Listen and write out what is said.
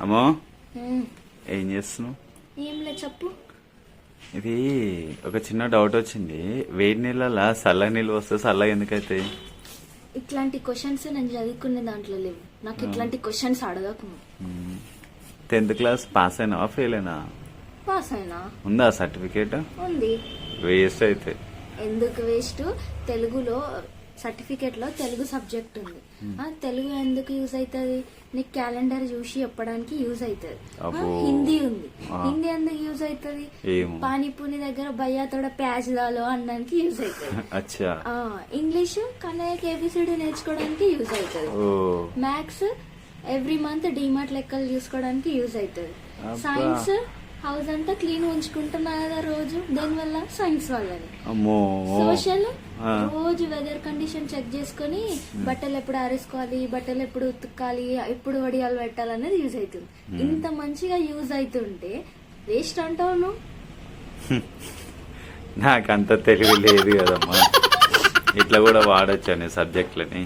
అమ్మో ఏం చేస్తున్నావు? ఏం లే చెప్పు. ఇది ఒక చిన్న డౌట్ వచ్చింది. వేడి నీళ్ళ చల్ల నీళ్ళు వస్తే చల్లగా ఎందుకైతే? ఇట్లాంటి క్వశ్చన్స్ నేను చదువుకునే దాంట్లో లేవు. నాకు ఇట్లాంటి క్వశ్చన్స్ అడగకు. 10th క్లాస్ పాస్ అయినావా ఫెయిల్ అయినా? పాస్ అయినా. ఉందా సర్టిఫికేట్? ఉంది. వేస్ట్ అయితే. ఎందుకు వేస్ట్? తెలుగులో సర్టిఫికేట్ లో తెలుగు సబ్జెక్ట్ ఉంది. తెలుగు ఎందుకు యూజ్ అవుతుంది? నీకు క్యాలెండర్ చూసి చెప్పడానికి యూజ్ అవుతుంది. హిందీ ఉంది. హిందీ ఎందుకు యూజ్ అవుతుంది? పానీపూరి దగ్గర భయ్యా తోడ ప్యాజ్ దాలో అనడానికి యూజ్ అవుతుంది. ఇంగ్లీష్ కన్నయ్యకి ఏబిసిడి నేర్చుకోవడానికి యూజ్ అవుతుంది. మ్యాథ్స్ ఎవ్రీ మంత్ డిమార్ట్ లెక్కలు చూసుకోవడానికి యూజ్ అవుతుంది. సైన్స్ హౌస్ అంతా క్లీన్ ఉంచుకుంటున్నా కదా రోజు, దానివల్ల సైన్స్ వల్లని. సోషల్ రోజు వెదర్ కండిషన్ చెక్ చేసుకుని బట్టలు ఎప్పుడు ఆరేసుకోవాలి, బట్టలు ఎప్పుడు ఉతుక్కాలి, ఎప్పుడు వడియాలు పెట్టాలనేది యూజ్ అవుతుంది. ఇంత మంచిగా యూజ్ అవుతుంటే వేస్ట్ అంటావు నువ్వు? నాకంత తెలివి లేదు కదమ్మా, ఇట్లా కూడా వాడచ్చు అనే సబ్జెక్టులని.